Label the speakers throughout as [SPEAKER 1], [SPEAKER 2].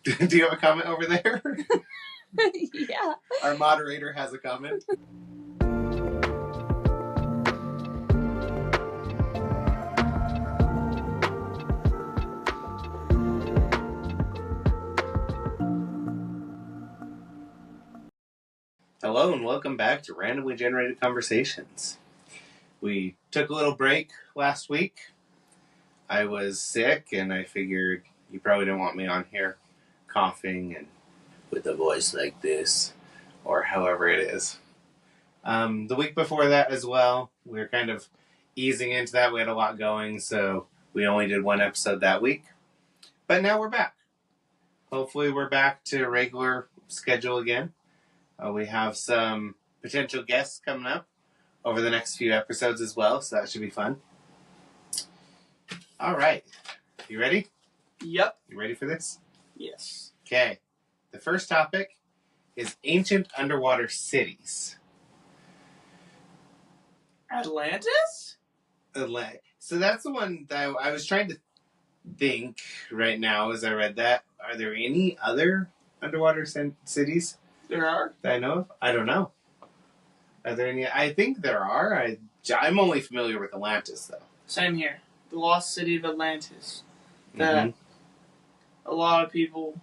[SPEAKER 1] Do you have a comment over there?
[SPEAKER 2] Yeah.
[SPEAKER 1] Our moderator has a comment. Hello and welcome back to Randomly Generated Conversations. We took a little break last week. I was sick and I figured you probably don't want me on here coughing and with a voice like this or however it is. The week before that as well, we were kind of easing into that. We had a lot going, so we only did one episode that week. But now we're back. Hopefully we're back to regular schedule again. We have some potential guests coming up over the next few episodes as well, so that should be fun. All right. You ready?
[SPEAKER 3] Yep.
[SPEAKER 1] You ready for this?
[SPEAKER 3] Yes.
[SPEAKER 1] Okay. The first topic is ancient underwater cities.
[SPEAKER 3] Atlantis?
[SPEAKER 1] So that's the one that I was trying to think right now as I read that. Are there any other underwater cities
[SPEAKER 3] There are.
[SPEAKER 1] that I know of? I don't know. Are there any? I think there are. I'm only familiar with Atlantis, though.
[SPEAKER 3] Same here. The lost city of Atlantis. That a lot of people,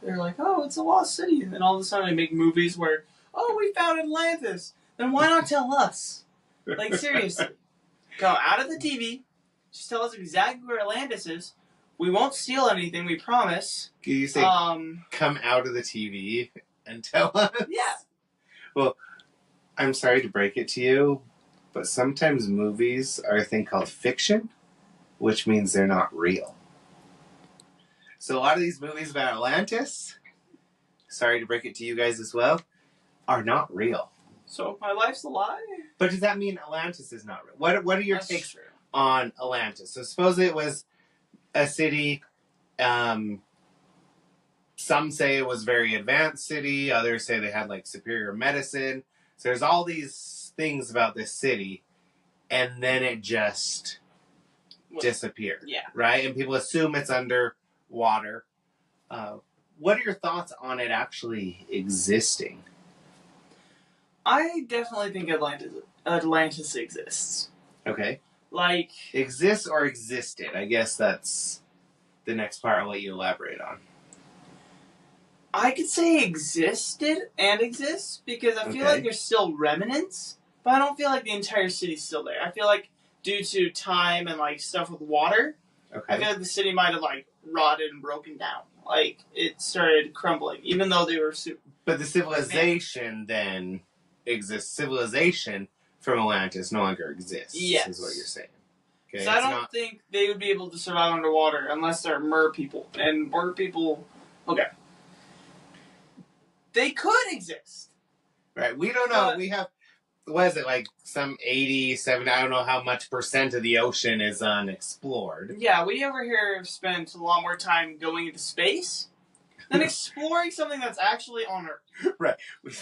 [SPEAKER 3] they're like, oh, it's a lost city. And then all of a sudden they make movies where, oh, we found Atlantis. Then why not tell us? Like, seriously. Go out of the TV. Just tell us exactly where Atlantis is. We won't steal anything, we promise.
[SPEAKER 1] Can you say, come out of the TV and tell us?
[SPEAKER 3] Yeah.
[SPEAKER 1] Well, I'm sorry to break it to you, but sometimes movies are a thing called fiction, which means they're not real. So a lot of these movies about Atlantis, sorry to break it to you guys as well, are not real.
[SPEAKER 3] So my life's a lie?
[SPEAKER 1] But does that mean Atlantis is not real? What are your
[SPEAKER 3] That's
[SPEAKER 1] takes
[SPEAKER 3] true.
[SPEAKER 1] on Atlantis? So suppose it was a city, some say it was a very advanced city, others say they had superior medicine. So there's all these things about this city, and then it just disappeared.
[SPEAKER 3] Yeah.
[SPEAKER 1] Right? And people assume it's underwater. What are your thoughts on it actually existing?
[SPEAKER 3] I definitely think Atlantis exists.
[SPEAKER 1] Okay.
[SPEAKER 3] Exists
[SPEAKER 1] or existed? I guess that's the next part I'll let you elaborate on.
[SPEAKER 3] I could say existed and exists because I feel like there's still remnants, but I don't feel like the entire city's still there. I feel like due to time and stuff with water, I feel like the city might have rotted and broken down. It started crumbling, even though they were super.
[SPEAKER 1] But the civilization then exists. Civilization from Atlantis no longer exists.
[SPEAKER 3] Yes.
[SPEAKER 1] Is what you're saying. Okay,
[SPEAKER 3] so I don't think they would be able to survive underwater unless they're mer people. And mer people, they could exist.
[SPEAKER 1] Right, we don't know. We have, what is it, some 80, 70, I don't know how much percent of the ocean is unexplored.
[SPEAKER 3] Yeah, we over here have spent a lot more time going into space than exploring something that's actually on Earth.
[SPEAKER 1] Right. We're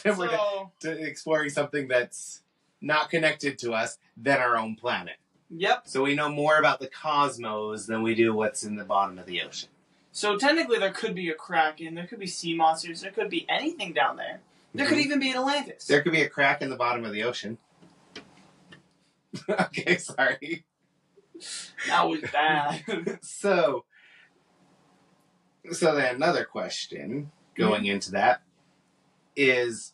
[SPEAKER 1] exploring something that's not connected to us than our own planet.
[SPEAKER 3] Yep.
[SPEAKER 1] So we know more about the cosmos than we do what's in the bottom of the ocean.
[SPEAKER 3] So technically there could be a Kraken, there could be sea monsters, there could be anything down there. There could even be an Atlantis.
[SPEAKER 1] There could be a crack in the bottom of the ocean. Okay, sorry.
[SPEAKER 3] That was bad.
[SPEAKER 1] So then another question going into that is,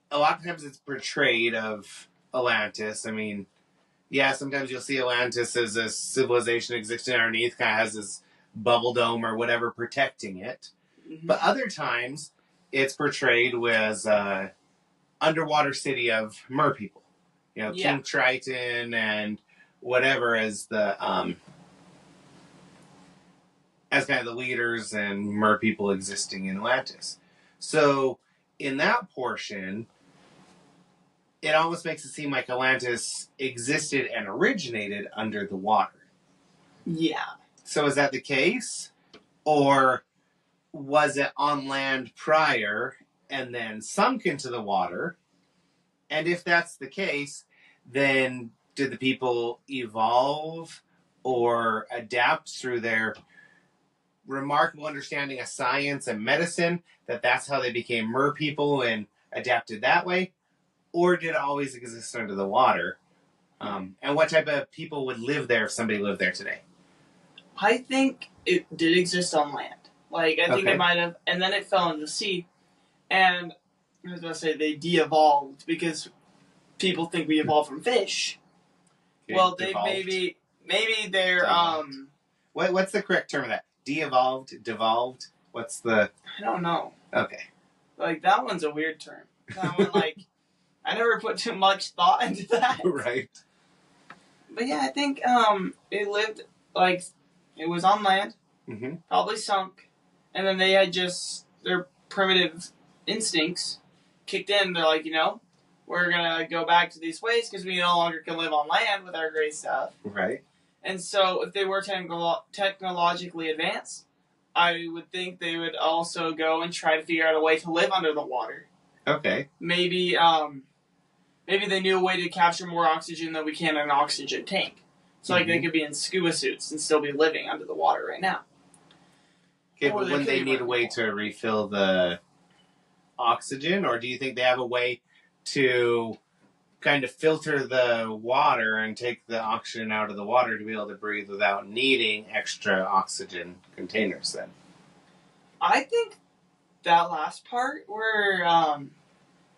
[SPEAKER 1] a lot of times it's portrayed of Atlantis. I mean, yeah, sometimes you'll see Atlantis as a civilization existing underneath, kind of has this bubble dome or whatever protecting it. Mm-hmm. But other times it's portrayed as a underwater city of mer people. King Triton and whatever as the as kind of the leaders and mer people existing in Atlantis. So in that portion, it almost makes it seem like Atlantis existed and originated under the water.
[SPEAKER 3] Yeah.
[SPEAKER 1] So is that the case? Or was it on land prior and then sunk into the water? And if that's the case, then did the people evolve or adapt through their remarkable understanding of science and medicine that's how they became mer people and adapted that way? Or did it always exist under the water? And what type of people would live there if somebody lived there today?
[SPEAKER 3] I think it did exist on land. Like, I think
[SPEAKER 1] Okay.
[SPEAKER 3] it might have, and then it fell in the sea. And I was going to say they de-evolved because people think we evolved from fish.
[SPEAKER 1] Okay,
[SPEAKER 3] Well, they
[SPEAKER 1] devolved.
[SPEAKER 3] maybe they're
[SPEAKER 1] Devolved. What's the correct term of that? De-evolved, devolved. What's the?
[SPEAKER 3] I don't know.
[SPEAKER 1] Okay.
[SPEAKER 3] Like, that one's a weird term. That one, like, I never put too much thought into that.
[SPEAKER 1] Right.
[SPEAKER 3] But yeah, I think it lived, like, it was on land,
[SPEAKER 1] Mm-hmm.
[SPEAKER 3] probably sunk, and then they had just their primitive instincts kicked in. They're like, we're gonna go back to these ways because we no longer can live on land with our great stuff.
[SPEAKER 1] Right.
[SPEAKER 3] And so, if they were technologically advanced, I would think they would also go and try to figure out a way to live under the water.
[SPEAKER 1] Okay.
[SPEAKER 3] Maybe they knew a way to capture more oxygen than we can in an oxygen tank. So, like, they could be in scuba suits and still be living under the water right now.
[SPEAKER 1] Okay,
[SPEAKER 3] Or
[SPEAKER 1] but
[SPEAKER 3] they
[SPEAKER 1] wouldn't
[SPEAKER 3] could
[SPEAKER 1] they
[SPEAKER 3] be
[SPEAKER 1] need a
[SPEAKER 3] running
[SPEAKER 1] way
[SPEAKER 3] water.
[SPEAKER 1] to refill the oxygen, or do you think they have a way to kind of filter the water and take the oxygen out of the water to be able to breathe without needing extra oxygen containers then?
[SPEAKER 3] I think that last part where,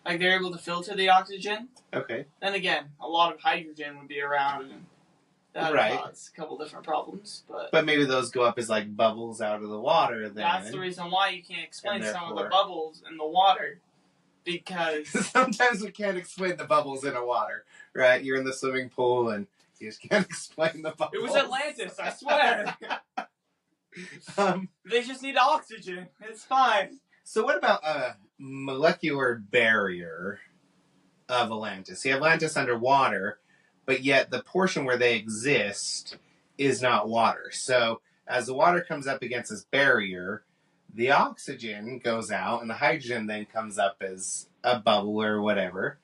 [SPEAKER 3] like, they're able to filter the oxygen.
[SPEAKER 1] Okay.
[SPEAKER 3] Then again, a lot of hydrogen would be around, and that would
[SPEAKER 1] Right.
[SPEAKER 3] cause a couple different problems.
[SPEAKER 1] But maybe those go up as like bubbles out of the water then.
[SPEAKER 3] That's the reason why you can't explain
[SPEAKER 1] And
[SPEAKER 3] some of the
[SPEAKER 1] therefore-
[SPEAKER 3] bubbles in the water. Because
[SPEAKER 1] Sometimes we can't explain the bubbles in a water, right? You're in the swimming pool and you just can't explain the bubbles.
[SPEAKER 3] it was Atlantis, I swear. They just need oxygen. It's fine.
[SPEAKER 1] So what about a molecular barrier of Atlantis? You have Atlantis underwater, but yet the portion where they exist is not water. So as the water comes up against this barrier, the oxygen goes out and the hydrogen then comes up as a bubble or whatever.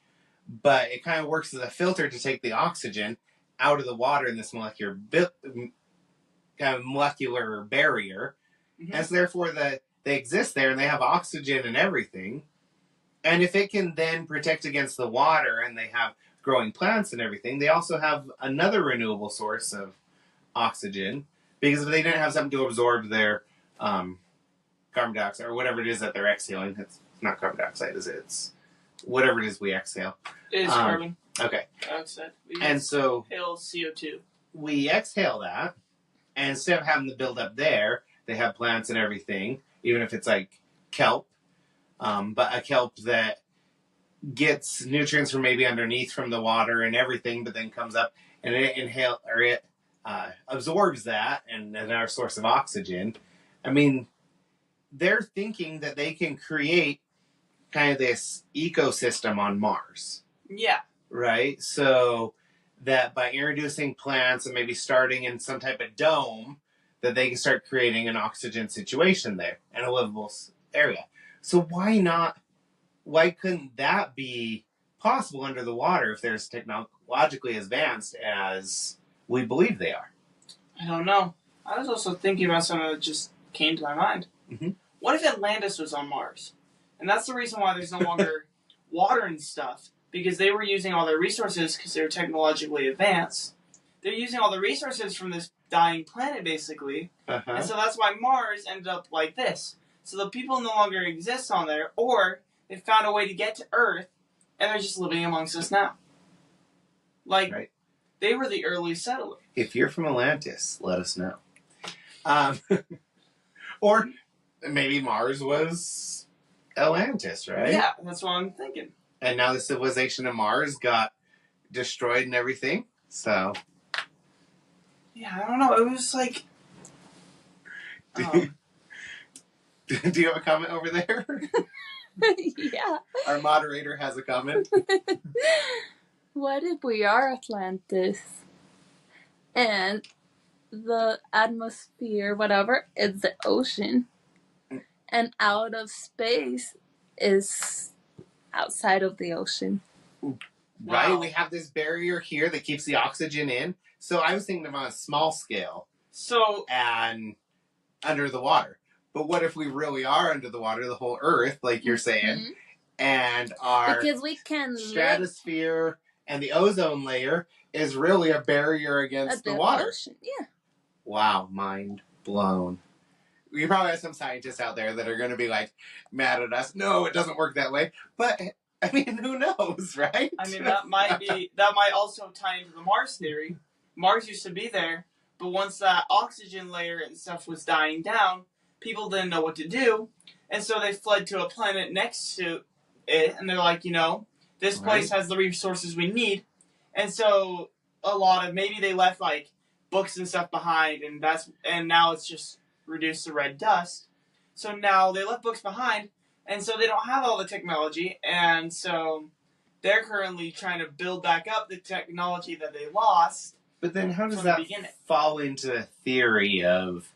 [SPEAKER 1] But it kind of works as a filter to take the oxygen out of the water in this molecular barrier.
[SPEAKER 3] Mhm.
[SPEAKER 1] And so therefore they exist there and they have oxygen and everything. And if it can then protect against the water and they have growing plants and everything, they also have another renewable source of oxygen. Because if they didn't have something to absorb their carbon dioxide or whatever it is that they're exhaling, it's not carbon dioxide, is it? It's whatever it is we exhale.
[SPEAKER 3] It is carbon
[SPEAKER 1] Okay.
[SPEAKER 3] dioxide.
[SPEAKER 1] And so
[SPEAKER 3] Inhale CO2.
[SPEAKER 1] we exhale that, and instead of having to build up there, they have plants and everything, even if it's like kelp, but a kelp that gets nutrients from maybe underneath from the water and everything, but then comes up and it absorbs that and another source of oxygen. I mean, they're thinking that they can create kind of this ecosystem on Mars.
[SPEAKER 3] Yeah.
[SPEAKER 1] Right? So that by introducing plants and maybe starting in some type of dome, that they can start creating an oxygen situation there and a livable area. So why couldn't that be possible under the water if they're as technologically advanced as we believe they are?
[SPEAKER 3] I don't know. I was also thinking about something that just came to my mind.
[SPEAKER 1] Mm-hmm.
[SPEAKER 3] What if Atlantis was on Mars? And that's the reason why there's no longer water and stuff. Because they were using all their resources because they were technologically advanced. They're using all the resources from this dying planet, basically.
[SPEAKER 1] Uh-huh.
[SPEAKER 3] And so that's why Mars ended up like this. So the people no longer exist on there, or they found a way to get to Earth, and they're just living amongst us now. Like,
[SPEAKER 1] right.
[SPEAKER 3] They were the early settlers.
[SPEAKER 1] If you're from Atlantis, let us know. Or maybe Mars was Atlantis, right?
[SPEAKER 3] Yeah, that's what I'm thinking.
[SPEAKER 1] And now the civilization of Mars got destroyed and everything. So.
[SPEAKER 3] Yeah, I don't know. It was like.
[SPEAKER 1] Do you have a comment over there?
[SPEAKER 2] Yeah.
[SPEAKER 1] Our moderator has a comment.
[SPEAKER 2] What if we are Atlantis? And the atmosphere, whatever, is the ocean. And out of space is outside of the ocean.
[SPEAKER 1] Right?
[SPEAKER 3] Wow.
[SPEAKER 1] We have this barrier here that keeps the oxygen in. So I was thinking of on a small scale.
[SPEAKER 3] So.
[SPEAKER 1] And under the water. But what if we really are under the water, the whole Earth, like you're saying, and our
[SPEAKER 2] Because we can
[SPEAKER 1] stratosphere and the ozone layer is really a barrier against the water.
[SPEAKER 2] Ocean. Yeah.
[SPEAKER 1] Wow, mind blown. We probably have some scientists out there that are going to be like mad at us. No, it doesn't work that way. But I mean, who knows, right?
[SPEAKER 3] I mean, that might also tie into the Mars theory. Mars used to be there, but once that oxygen layer and stuff was dying down, people didn't know what to do, and so they fled to a planet next to it, and they're like, this place has the resources we need, and so maybe they left like books and stuff behind, and now it's just reduced to red dust. So now they left books behind, and so they don't have all the technology, and so they're currently trying to build back up the technology that they lost.
[SPEAKER 1] But then how does that fall into the theory of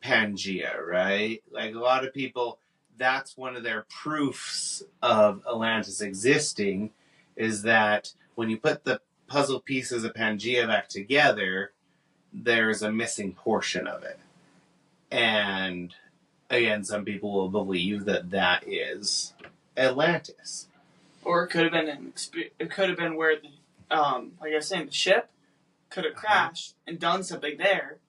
[SPEAKER 1] Pangea, right? Like a lot of people, that's one of their proofs of Atlantis existing, is that when you put the puzzle pieces of Pangea back together, there's a missing portion of it. And again, some people will believe that that is Atlantis.
[SPEAKER 3] Or it could have been where the like I was saying, the ship could have crashed and done something there.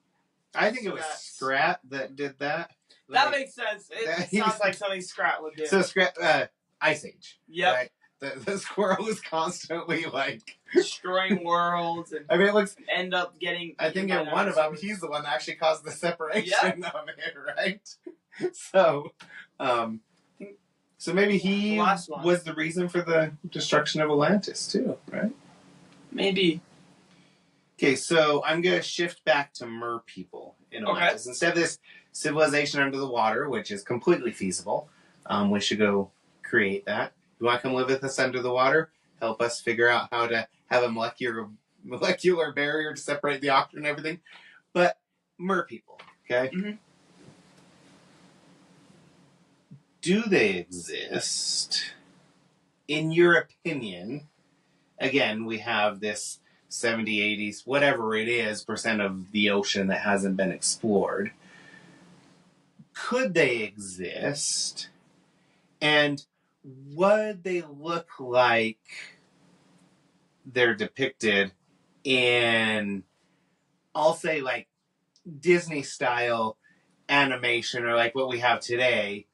[SPEAKER 1] I think it was Scrat that did that.
[SPEAKER 3] That makes sense. It sounds like something Scrat would do.
[SPEAKER 1] So Scrat, Ice Age.
[SPEAKER 3] Yep.
[SPEAKER 1] Right? The squirrel was constantly like
[SPEAKER 3] destroying worlds, and
[SPEAKER 1] I mean, it looks
[SPEAKER 3] end up getting.
[SPEAKER 1] I think in one of them, he's the one that actually caused the separation of it, right? So, so maybe he was the reason for the destruction of Atlantis too, right?
[SPEAKER 3] Maybe.
[SPEAKER 1] Okay, so I'm gonna shift back to mer people in Atlantis instead of this civilization under the water, which is completely feasible. We should go create that. You want to come live with us under the water? Help us figure out how to have a molecular barrier to separate the oxygen and everything. But mer people, okay?
[SPEAKER 3] Mm-hmm.
[SPEAKER 1] Do they exist? In your opinion, again, we have this 70, 80s, whatever it is, % of the ocean that hasn't been explored. Could they exist? And would they look like they're depicted in, I'll say, like Disney style animation, or like what we have today?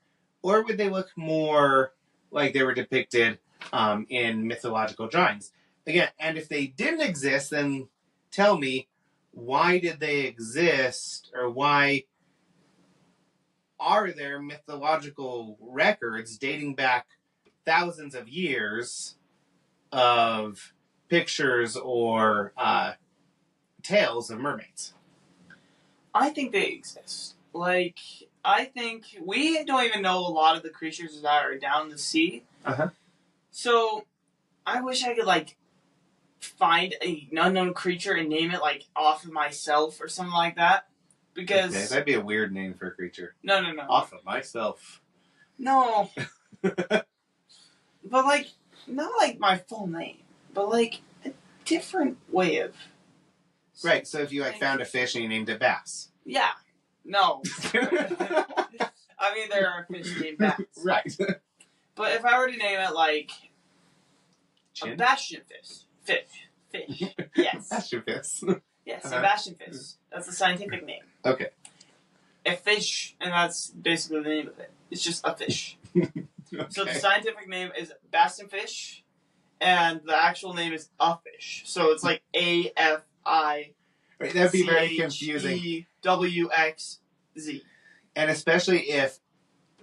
[SPEAKER 1] Or would they look more like they were depicted in mythological drawings? Again, and if they didn't exist, then tell me, why did they exist, or why are there mythological records dating back thousands of years of pictures or tales of mermaids?
[SPEAKER 3] I think they exist. Like, I think we don't even know a lot of the creatures that are down the sea.
[SPEAKER 1] Uh-huh.
[SPEAKER 3] So, I wish I could, like, find an unknown creature and name it, like, off of myself or something like that. Because...
[SPEAKER 1] Okay, that'd be a weird name for a creature.
[SPEAKER 3] No.
[SPEAKER 1] Off of myself.
[SPEAKER 3] No. But, like, not, like, my full name. But, like, a different way of...
[SPEAKER 1] Right, so if you, like, found a fish and you named it Bass.
[SPEAKER 3] Yeah. No. I mean, there are fish named Bass.
[SPEAKER 1] Right.
[SPEAKER 3] But if I were to name it, like...
[SPEAKER 1] Chin?
[SPEAKER 3] A bastion fish. Fish. Yes.
[SPEAKER 1] Bastion fish.
[SPEAKER 3] Yes, Sebastian fish. That's the scientific name.
[SPEAKER 1] Okay.
[SPEAKER 3] A fish, and that's basically the name of it. It's just a fish.
[SPEAKER 1] Okay.
[SPEAKER 3] So the scientific name is bastion fish, and the actual name is a fish. So it's like A-F-I.
[SPEAKER 1] Right, that'd be very confusing.
[SPEAKER 3] C-H-E-W-X-Z.
[SPEAKER 1] And especially if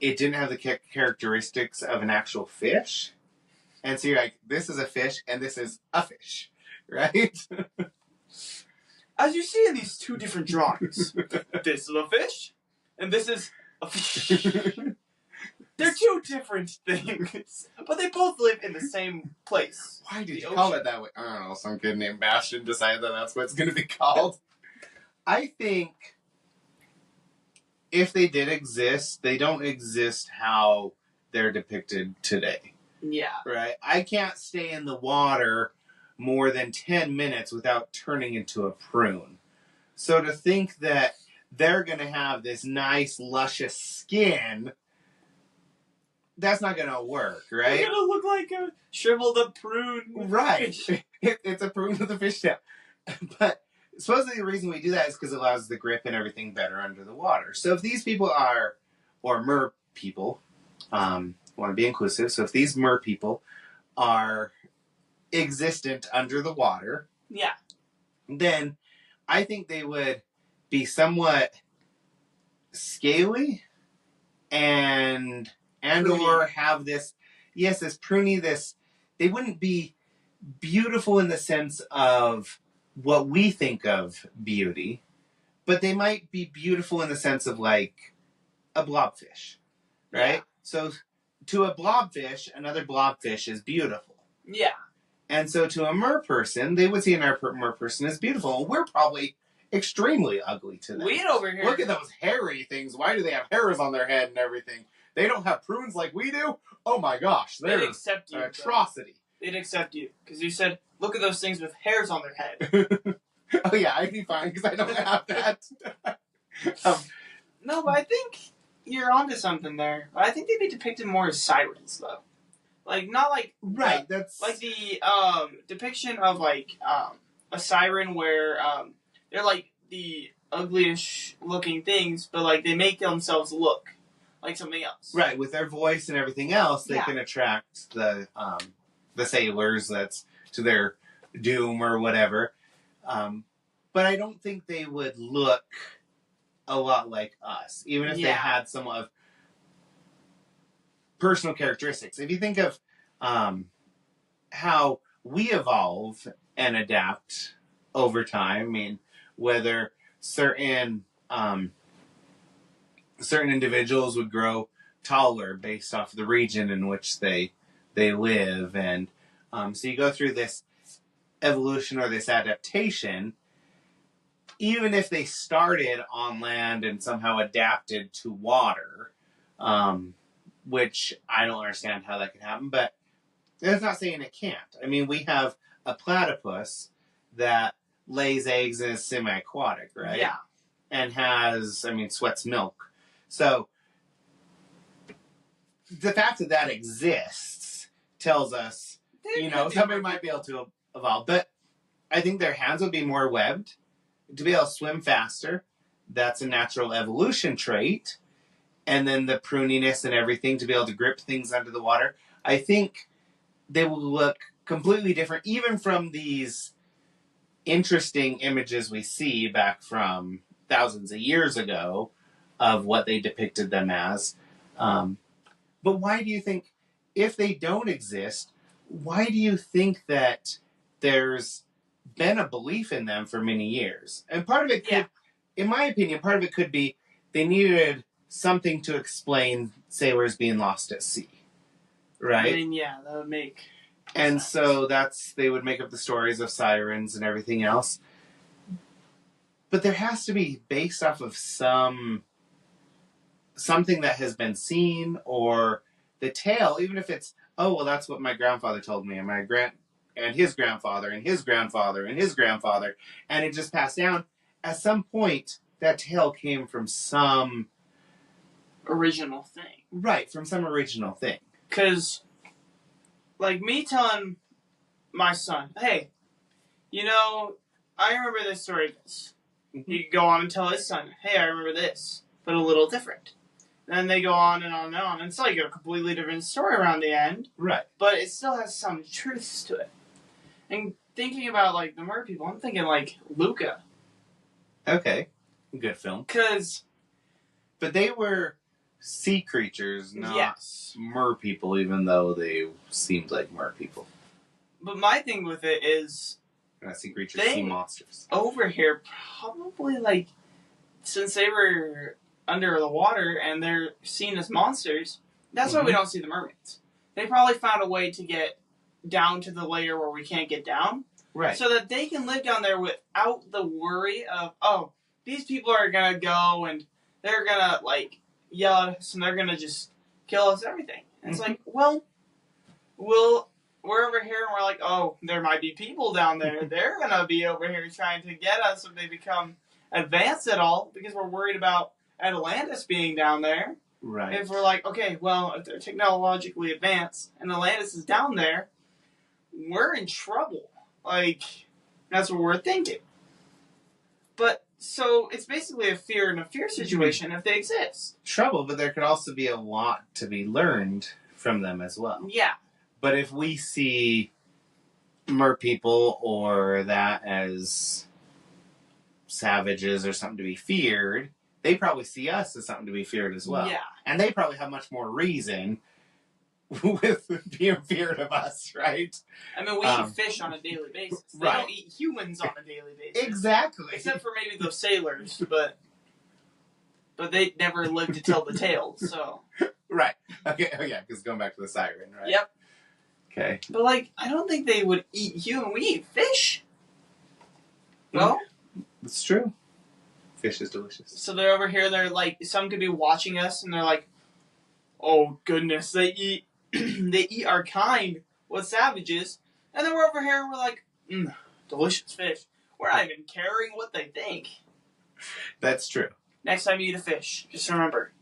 [SPEAKER 1] it didn't have the characteristics of an actual fish. And so you're like, this is a fish, and this is a fish. Right?
[SPEAKER 3] As you see in these two different drawings, this is a fish, and this is a fish. They're two different things, but they both live in the same place.
[SPEAKER 1] Why did you call it that way? I don't know, some kid named Bastion decided that that's what it's going to be called. I think if they did exist, they don't exist how they're depicted today.
[SPEAKER 3] Yeah.
[SPEAKER 1] Right? I can't stay in the water more than 10 minutes without turning into a prune. So to think that they're going to have this nice, luscious skin. That's not going to work, right?
[SPEAKER 3] They're going to look like a shriveled up prune.
[SPEAKER 1] Right. It's a prune with a fishtail. But supposedly the reason we do that is because it allows the grip and everything better under the water. So if these people are, or mer people, want to be inclusive, so if these mer people are existent under the water,
[SPEAKER 3] yeah,
[SPEAKER 1] then I think they would be somewhat scaly and
[SPEAKER 3] pruny.
[SPEAKER 1] Or have this, yes, this pruny, this, they wouldn't be beautiful in the sense of what we think of beauty, but they might be beautiful in the sense of like a blobfish, right? Yeah. So to a blobfish, another blobfish is beautiful.
[SPEAKER 3] Yeah.
[SPEAKER 1] And so to a mer person, they would see an mer person as beautiful. And we're probably extremely ugly to them.
[SPEAKER 3] We over here.
[SPEAKER 1] Look at those hairy things. Why do they have hairs on their head and everything? They don't have prunes like we do? Oh my gosh. They're
[SPEAKER 3] accept you,
[SPEAKER 1] an atrocity.
[SPEAKER 3] They'd accept you. Because you said, look at those things with hairs on their head.
[SPEAKER 1] Oh yeah, I'd be fine because I don't have that.
[SPEAKER 3] No, but I think you're onto something there. I think they'd be depicted more as sirens, though. Like, not like...
[SPEAKER 1] Right, that's...
[SPEAKER 3] Like the depiction of, like, a siren where they're, like, the ugliest looking things, but, like, they make themselves look like something else.
[SPEAKER 1] Right, with their voice and everything else, they can attract the sailors that's to their doom or whatever. But I don't think they would look a lot like us, even if they had some of personal characteristics. If you think of how we evolve and adapt over time, I mean, whether certain individuals would grow taller based off the region in which they live, and so you go through this evolution or this adaptation. Even if they started on land and somehow adapted to water, which I don't understand how that could happen, but that's not saying it can't. I mean, we have a platypus that lays eggs and is semi-aquatic, right?
[SPEAKER 3] Yeah.
[SPEAKER 1] And sweats milk. So the fact that that exists tells us, somebody might be able to evolve. But I think their hands would be more webbed. To be able to swim faster, that's a natural evolution trait. And then the pruniness and everything to be able to grip things under the water. I think they will look completely different, even from these interesting images we see back from thousands of years ago of what they depicted them as. But why do you think, if they don't exist, why do you think that there's been a belief in them for many years? And part of it could, in my opinion, part of it could be they needed something to explain sailors being lost at sea. Right?
[SPEAKER 3] I mean, yeah, that would make
[SPEAKER 1] sense. So they would make up the stories of sirens and everything else. But there has to be based off of something that has been seen, or the tale, even if it's, oh, well, that's what my grandfather told me, and and his grandfather, and his grandfather, and his grandfather, and it just passed down. At some point, that tale came from some
[SPEAKER 3] original thing.
[SPEAKER 1] Right, from some original thing.
[SPEAKER 3] Because, like, me telling my son, hey, I remember this story. He could go on and tell his son, hey, I remember this, but a little different. Then they go on and on and on. And it's like a completely different story around the end.
[SPEAKER 1] Right.
[SPEAKER 3] But it still has some truths to it. And thinking about, like, the mer people, I'm thinking, like, Luca.
[SPEAKER 1] Okay. Good film. But they were sea creatures, not mer people, even though they seemed like mer people.
[SPEAKER 3] But my thing with it is...
[SPEAKER 1] Not sea creatures, sea monsters.
[SPEAKER 3] Over here, probably, like, since they were under the water and they're seen as monsters, that's why we don't see the mermaids. They probably found a way to get down to the layer where we can't get down.
[SPEAKER 1] Right.
[SPEAKER 3] So that they can live down there without the worry of, oh, these people are going to go and they're going to, like, yell at us and they're going to just kill us, everything. And it's like, well, we're over here and we're like, oh, there might be people down there. They're going to be over here trying to get us if they become advance at all because we're worried about Atlantis being down there.
[SPEAKER 1] Right.
[SPEAKER 3] If we're like, okay, well, if they're technologically advanced and Atlantis is down there, we're in trouble. Like, that's what we're thinking. But, so, it's basically a fear and a fear situation if they exist.
[SPEAKER 1] Trouble, but there could also be a lot to be learned from them as well.
[SPEAKER 3] Yeah.
[SPEAKER 1] But if we see mer people or that as savages or something to be feared, they probably see us as something to be feared as well.
[SPEAKER 3] Yeah.
[SPEAKER 1] And they probably have much more reason with being feared of us, right?
[SPEAKER 3] I mean, we eat fish on a daily basis. They
[SPEAKER 1] Right.
[SPEAKER 3] don't eat humans on a daily basis.
[SPEAKER 1] Exactly.
[SPEAKER 3] Except for maybe those sailors, but they never lived to tell the tale, so.
[SPEAKER 1] Right. Okay, oh yeah, because going back to the siren, right?
[SPEAKER 3] Yep.
[SPEAKER 1] Okay.
[SPEAKER 3] But, like, I don't think they would eat human. We eat fish. No?
[SPEAKER 1] It's true. Fish is delicious.
[SPEAKER 3] So they're over here, they're like, some could be watching us, and they're like, oh, goodness, they eat they eat our kind. What savages? And then we're over here, and we're like, delicious fish. We're not even caring what they think.
[SPEAKER 1] That's true.
[SPEAKER 3] Next time you eat a fish, just remember,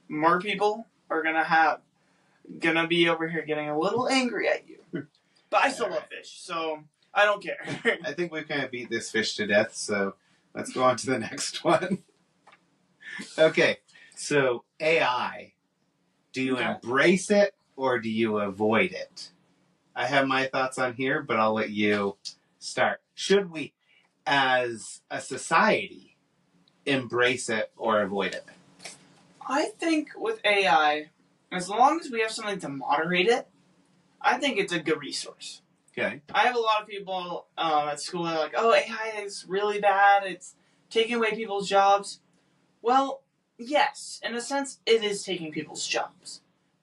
[SPEAKER 3] more people are gonna be over here getting a little angry at you. But I still love fish, so I don't care.
[SPEAKER 1] I think we've kind of beat this fish to death, so let's go on to the next one. Okay, so AI. Do you embrace it or do you avoid it? I have my thoughts on here, but I'll let you start. Should we, as a society, embrace it or avoid it?
[SPEAKER 3] I think with AI, as long as we have something to moderate it, I think it's a good resource.
[SPEAKER 1] Okay.
[SPEAKER 3] I have a lot of people at school that are like, oh, AI is really bad. It's taking away people's jobs. Well, yes, in a sense, it is taking people's jobs.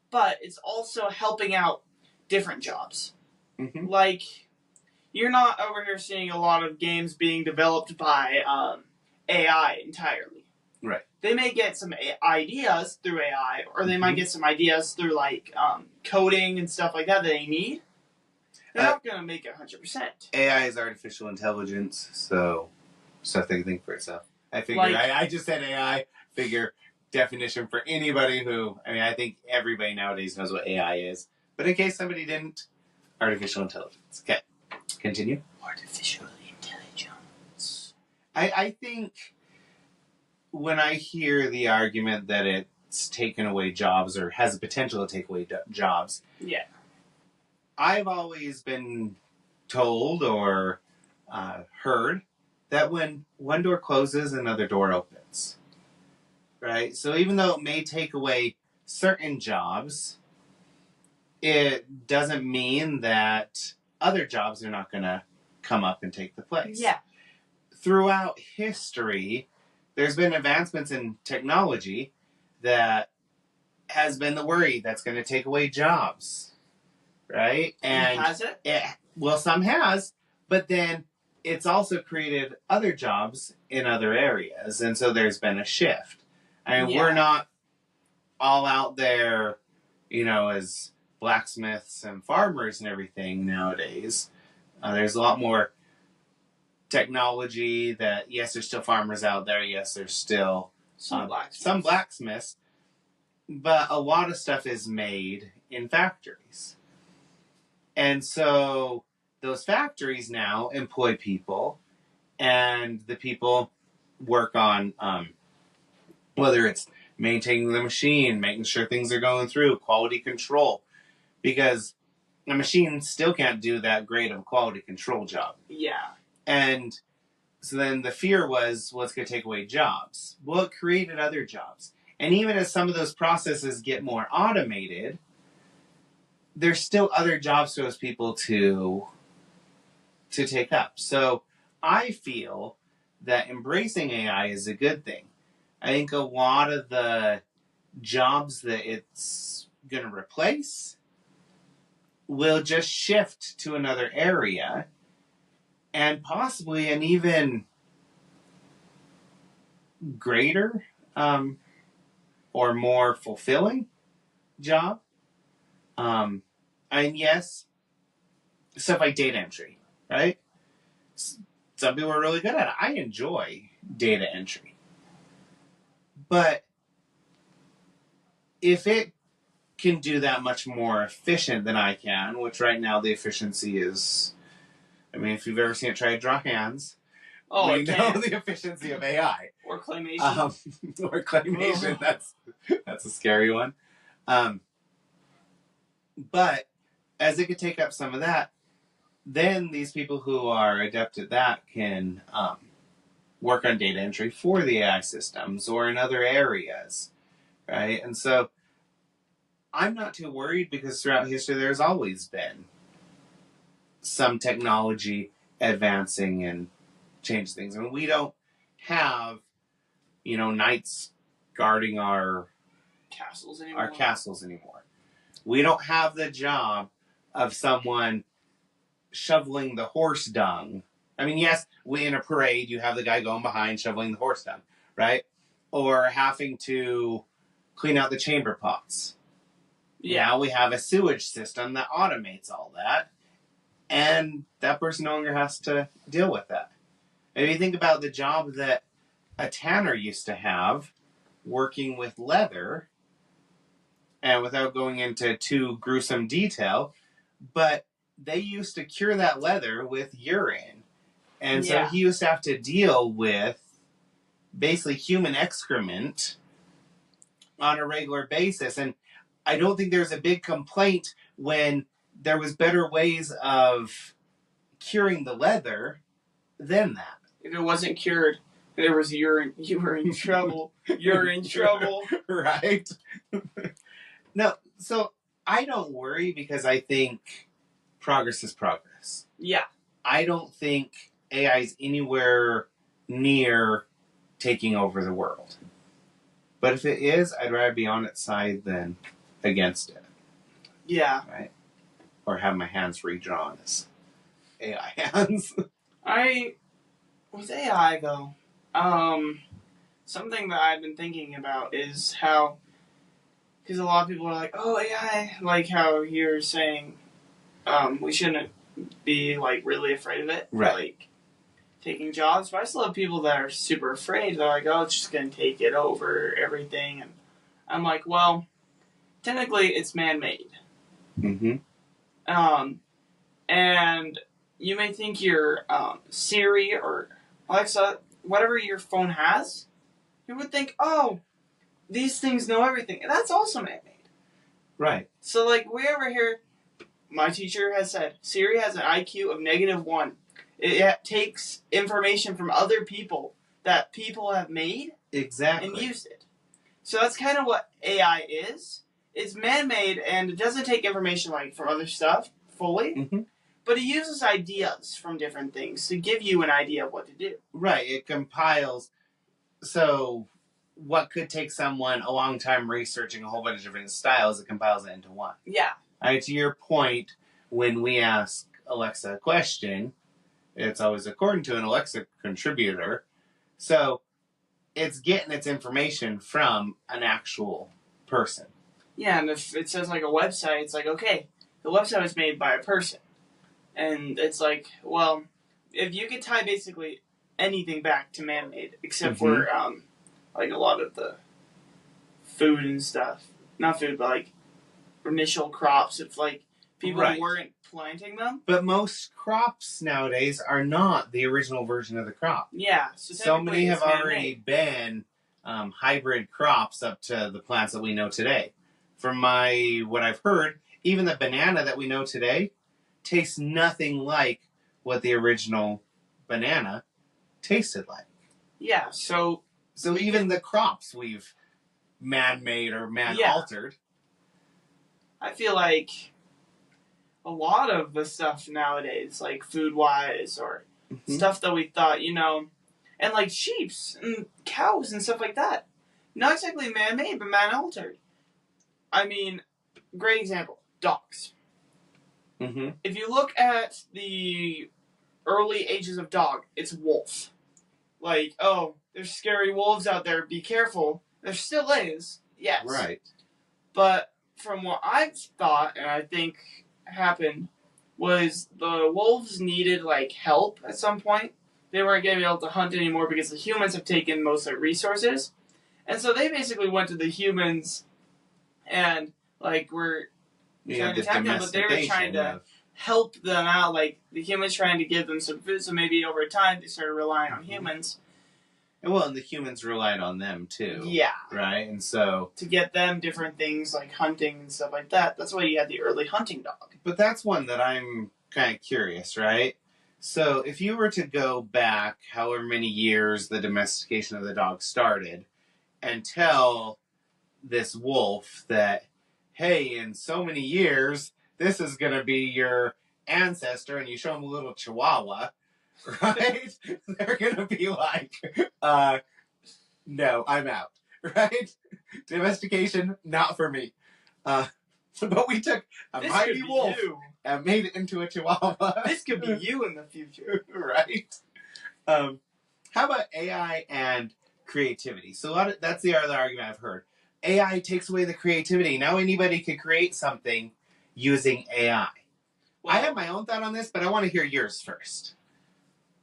[SPEAKER 3] But it's also helping out different jobs.
[SPEAKER 1] Mm-hmm.
[SPEAKER 3] Like, you're not over here seeing a lot of games being developed by AI entirely.
[SPEAKER 1] Right.
[SPEAKER 3] They may get some ideas through AI, or they might get some ideas through, like, coding and stuff like that they need. They're not going to make it 100%.
[SPEAKER 1] AI is artificial intelligence, so stuff that can think for itself. I figure,
[SPEAKER 3] Like-
[SPEAKER 1] I just said AI, figure definition for anybody who, I mean, I think everybody nowadays knows what AI is. But in case somebody didn't, artificial intelligence. Okay, continue.
[SPEAKER 3] Artificial intelligence.
[SPEAKER 1] I think when I hear the argument that it's taken away jobs or has the potential to take away jobs,
[SPEAKER 3] Yeah.
[SPEAKER 1] I've always been told or heard that when one door closes, another door opens. Right? So even though it may take away certain jobs, it doesn't mean that other jobs are not going to come up and take the place.
[SPEAKER 3] Yeah.
[SPEAKER 1] Throughout history, there's been advancements in technology that has been the worry that's going to take away jobs. Right? And
[SPEAKER 3] has it?
[SPEAKER 1] Well, some has, but then it's also created other jobs in other areas. And so there's been a shift. I mean, we're not all out there, as blacksmiths and farmers and everything nowadays. There's a lot more technology that, yes, there's still farmers out there. Yes, there's still some blacksmiths. But a lot of stuff is made in factories. And so those factories now employ people, and the people work on whether it's maintaining the machine, making sure things are going through, quality control. Because a machine still can't do that great of a quality control job.
[SPEAKER 3] Yeah.
[SPEAKER 1] And so then the fear was, well, it's going to take away jobs. Well, it created other jobs. And even as some of those processes get more automated, there's still other jobs for those people to take up. So I feel that embracing AI is a good thing. I think a lot of the jobs that it's going to replace will just shift to another area and possibly an even greater or more fulfilling job. And yes, stuff like data entry, right? Some people are really good at it. I enjoy data entry. But if it can do that much more efficient than I can, which right now the efficiency is, I mean, if you've ever seen it try to draw hands, we know the efficiency of AI.
[SPEAKER 3] Or claymation.
[SPEAKER 1] Or claymation, that's a scary one. But as it could take up some of that, then these people who are adept at that can work on data entry for the AI systems or in other areas, right? And so I'm not too worried because throughout history there's always been some technology advancing and change things. I mean, we don't have, knights guarding our
[SPEAKER 3] castles anymore.
[SPEAKER 1] We don't have the job of someone shoveling the horse dung. I mean, yes, in a parade, you have the guy going behind shoveling the horse dung, right? Or having to clean out the chamber pots. Yeah. Now we have a sewage system that automates all that, and that person no longer has to deal with that. If you think about the job that a tanner used to have working with leather, and without going into too gruesome detail, but they used to cure that leather with urine. And so he used to have to deal with basically human excrement on a regular basis. And I don't think there's a big complaint when there was better ways of curing the leather than that.
[SPEAKER 3] If it wasn't cured, there was urine. You were in trouble. You're in trouble.
[SPEAKER 1] Right? No, so I don't worry because I think progress is progress.
[SPEAKER 3] Yeah.
[SPEAKER 1] I don't think AI is anywhere near taking over the world. But if it is, I'd rather be on its side than against it.
[SPEAKER 3] Yeah.
[SPEAKER 1] Right? Or have my hands redrawn as AI hands.
[SPEAKER 3] With AI though, something that I've been thinking about is how, because a lot of people are like, oh, AI, like how you're saying, we shouldn't be like really afraid of it,
[SPEAKER 1] right?
[SPEAKER 3] Like taking jobs. But I still have people that are super afraid. They're like, oh, it's just gonna take it over everything, and I'm like, well, technically, it's man-made.
[SPEAKER 1] Mm-hmm.
[SPEAKER 3] And you may think your Siri or Alexa, whatever your phone has, you would think, oh, these things know everything. And that's also man-made.
[SPEAKER 1] Right.
[SPEAKER 3] So, like, we over here, my teacher has said, Siri has an IQ of -1. It takes information from other people that people have made.
[SPEAKER 1] Exactly.
[SPEAKER 3] And used it. So that's kind of what AI is. It's man-made, and it doesn't take information, like, from other stuff fully.
[SPEAKER 1] Mm-hmm.
[SPEAKER 3] But it uses ideas from different things to give you an idea of what to do.
[SPEAKER 1] Right. It compiles. So what could take someone a long time researching a whole bunch of different styles, it compiles it into one.
[SPEAKER 3] Yeah.
[SPEAKER 1] To your point, when we ask Alexa a question, it's always according to an Alexa contributor. So it's getting its information from an actual person.
[SPEAKER 3] Yeah, and if it says like a website, it's like, okay, the website was made by a person. And it's like, well, if you could tie basically anything back to man-made, except for like a lot of the food and stuff. Not food, but like initial crops. If like people weren't planting them.
[SPEAKER 1] But most crops nowadays are not the original version of the crop.
[SPEAKER 3] Yeah.
[SPEAKER 1] So many have already been hybrid crops up to the plants that we know today. From what I've heard, even the banana that we know today tastes nothing like what the original banana tasted like.
[SPEAKER 3] Yeah, so
[SPEAKER 1] even the crops we've man-made or man-altered.
[SPEAKER 3] I feel like a lot of the stuff nowadays, like food-wise or stuff that we thought, and like sheeps and cows and stuff like that, not exactly man-made, but man-altered. I mean, great example, dogs.
[SPEAKER 1] Mm-hmm.
[SPEAKER 3] If you look at the early ages of dog, it's wolf. Like, oh, there's scary wolves out there, be careful. There still is, yes.
[SPEAKER 1] Right.
[SPEAKER 3] But from what I've thought, and I think happened, was the wolves needed, like, help at some point they weren't going to be able to hunt anymore because the humans have taken most of their resources. And so they basically went to the humans and, like, were trying to attack them, but they were trying to help them out. Like, the humans trying to give them some food, so maybe over time they started relying on humans.
[SPEAKER 1] And the humans relied on them, too.
[SPEAKER 3] Yeah.
[SPEAKER 1] Right? And so...
[SPEAKER 3] to get them different things, like hunting and stuff like that. That's why you had the early hunting dog.
[SPEAKER 1] But that's one that I'm kind of curious, right? So if you were to go back however many years the domestication of the dog started and tell this wolf that, hey, in so many years, this is going to be your ancestor, and you show them a little chihuahua, right? They're going to be like, no, I'm out, right? Domestication, not for me. But we took a mighty wolf and made it into a chihuahua.
[SPEAKER 3] This could be you in the future.
[SPEAKER 1] Right? How about AI and creativity? So that's the other argument I've heard. AI takes away the creativity. Now anybody could create something using AI. Well, I have my own thought on this, but I want to hear yours first.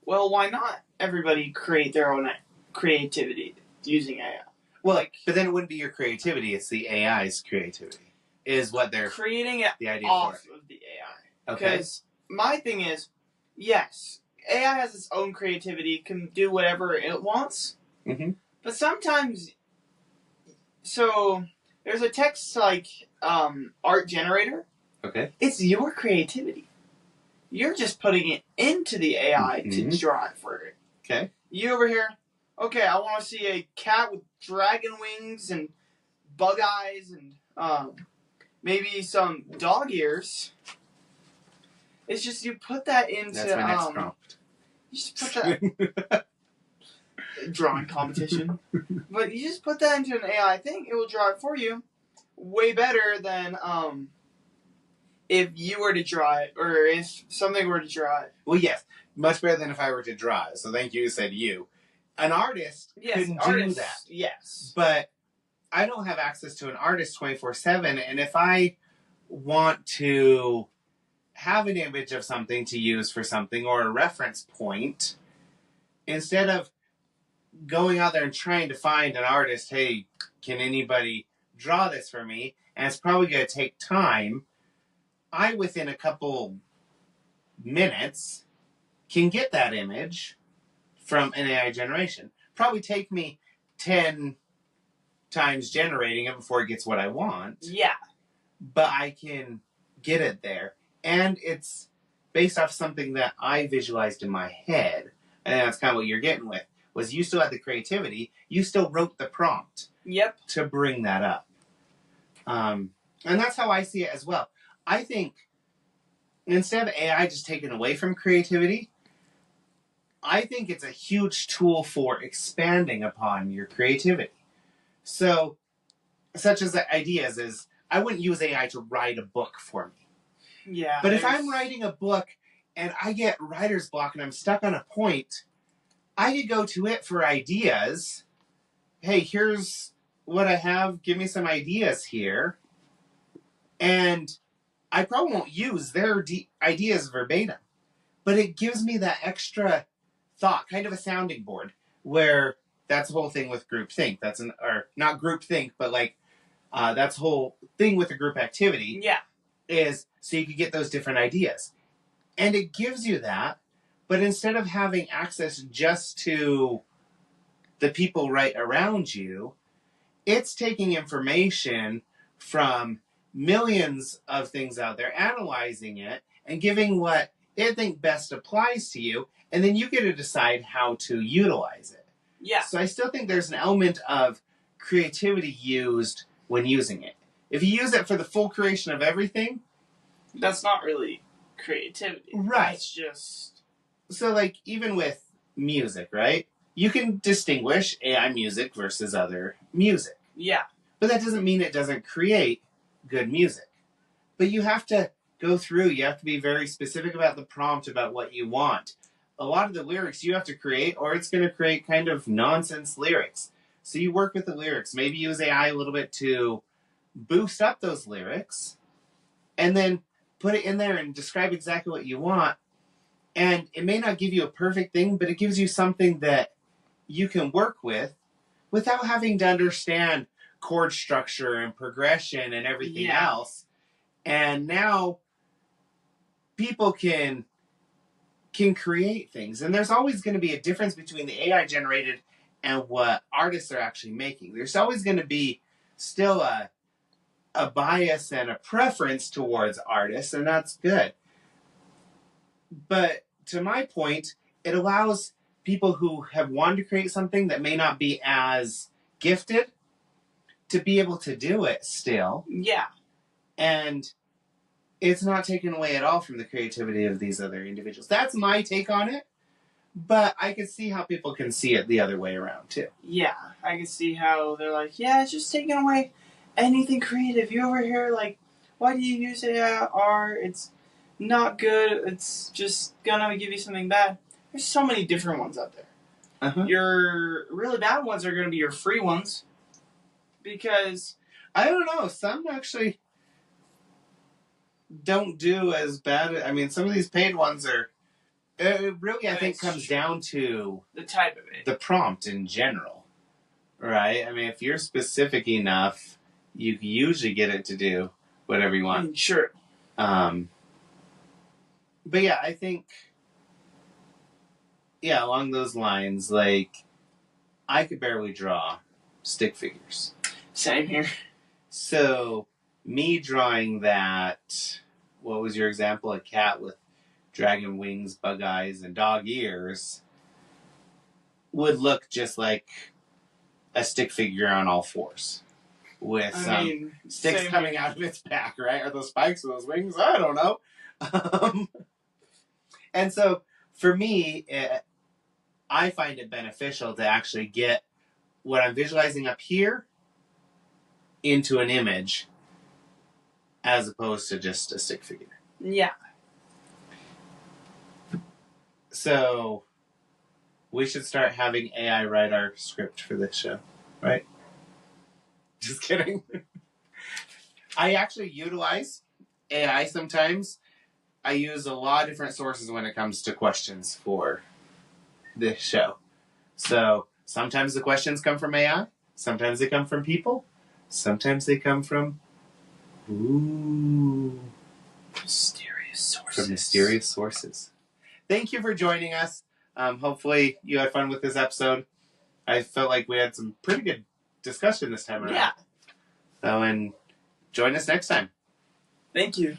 [SPEAKER 3] Well, why not everybody create their own creativity using AI?
[SPEAKER 1] Well, but then it wouldn't be your creativity, it's the AI's creativity. Is what they're
[SPEAKER 3] creating it
[SPEAKER 1] the idea
[SPEAKER 3] off
[SPEAKER 1] for it.
[SPEAKER 3] Of the AI.
[SPEAKER 1] Okay.
[SPEAKER 3] Because my thing is, yes, AI has its own creativity, can do whatever it wants, but sometimes, so there's a text like art generator.
[SPEAKER 1] Okay.
[SPEAKER 3] It's your creativity. You're just putting it into the AI to draw it for it.
[SPEAKER 1] Okay.
[SPEAKER 3] You over here, okay, I want to see a cat with dragon wings and bug eyes and maybe some dog ears. It's just you put that into...
[SPEAKER 1] That's my next prompt.
[SPEAKER 3] You just put that... drawing competition. But you just put that into an AI thing, it will draw it for you way better than if you were to draw it, or if something were to draw it.
[SPEAKER 1] Well, yes. Much better than if I were to draw it. So thank you, said you. An artist couldn't do that.
[SPEAKER 3] Yes.
[SPEAKER 1] But I don't have access to an artist 24/7, and if I want to have an image of something to use for something or a reference point, instead of going out there and trying to find an artist, hey, can anybody draw this for me? And it's probably going to take time. I, within a couple minutes, can get that image from an AI generation. Probably take me 10 times generating it before it gets what I want.
[SPEAKER 3] Yeah.
[SPEAKER 1] But I can get it there. And it's based off something that I visualized in my head. And that's kind of what you're getting with. Was you still had the creativity. You still wrote the prompt.
[SPEAKER 3] Yep.
[SPEAKER 1] To bring that up. And that's how I see it as well. I think instead of AI just taken away from creativity, I think it's a huge tool for expanding upon your creativity. So, such as ideas is, I wouldn't use AI to write a book for me.
[SPEAKER 3] Yeah.
[SPEAKER 1] But if I'm writing a book and I get writer's block and I'm stuck on a point, I could go to it for ideas. Hey, here's what I have. Give me some ideas here. And I probably won't use their ideas verbatim. But it gives me that extra thought, kind of a sounding board, where that's the whole thing with groupthink. Or not groupthink, but like, that's the whole thing with a group activity.
[SPEAKER 3] Yeah.
[SPEAKER 1] Is so you could get those different ideas. And it gives you that, but instead of having access just to the people right around you, it's taking information from millions of things out there, analyzing it, and giving what it thinks best applies to you, and then you get to decide how to utilize it.
[SPEAKER 3] Yeah.
[SPEAKER 1] So I still think there's an element of creativity used when using it. If you use it for the full creation of everything...
[SPEAKER 3] That's not really creativity.
[SPEAKER 1] Right.
[SPEAKER 3] It's just...
[SPEAKER 1] So, like, even with music, right? You can distinguish AI music versus other music.
[SPEAKER 3] Yeah.
[SPEAKER 1] But that doesn't mean it doesn't create good music. But you have to go through, you have to be very specific about the prompt, about what you want. A lot of the lyrics you have to create, or it's going to create kind of nonsense lyrics. So you work with the lyrics. Maybe use AI a little bit to boost up those lyrics, and then put it in there and describe exactly what you want. And it may not give you a perfect thing, but it gives you something that you can work with without having to understand chord structure and progression and everything else. And now people can create things. And there's always going to be a difference between the AI generated and what artists are actually making. There's always going to be still a bias and a preference towards artists, and that's good. But to my point, it allows people who have wanted to create something that may not be as gifted to be able to do it still.
[SPEAKER 3] Yeah.
[SPEAKER 1] And it's not taken away at all from the creativity of these other individuals. That's my take on it. But I can see how people can see it the other way around, too.
[SPEAKER 3] Yeah, I can see how they're like, yeah, it's just taking away anything creative. You over here, like, why do you use AR? It's not good. It's just gonna give you something bad. There's so many different ones out there.
[SPEAKER 1] Uh-huh.
[SPEAKER 3] Your really bad ones are gonna be your free ones. Because...
[SPEAKER 1] I don't know. Some actually don't do as bad. I mean, some of these paid ones are... It really, I think, comes down to
[SPEAKER 3] the type of it.
[SPEAKER 1] The prompt in general, right? I mean, if you're specific enough, you usually get it to do whatever you want.
[SPEAKER 3] Sure.
[SPEAKER 1] But yeah, I think, yeah, along those lines, like, I could barely draw stick figures.
[SPEAKER 3] Same here.
[SPEAKER 1] So, me drawing that, what was your example? A cat with dragon wings, bug eyes, and dog ears would look just like a stick figure on all fours. With some sticks coming out of its back, right? Are those spikes or those wings? I don't know. And so, for me, I find it beneficial to actually get what I'm visualizing up here into an image as opposed to just a stick figure.
[SPEAKER 3] Yeah.
[SPEAKER 1] So, we should start having AI write our script for this show, right? Just kidding. I actually utilize AI sometimes. I use a lot of different sources when it comes to questions for this show. So, sometimes the questions come from AI. Sometimes they come from people. Sometimes they come from...
[SPEAKER 3] mysterious sources.
[SPEAKER 1] From mysterious sources. Thank you for joining us. Hopefully you had fun with this episode. I felt like we had some pretty good discussion this time around.
[SPEAKER 3] Yeah.
[SPEAKER 1] So, and join us next time.
[SPEAKER 3] Thank you.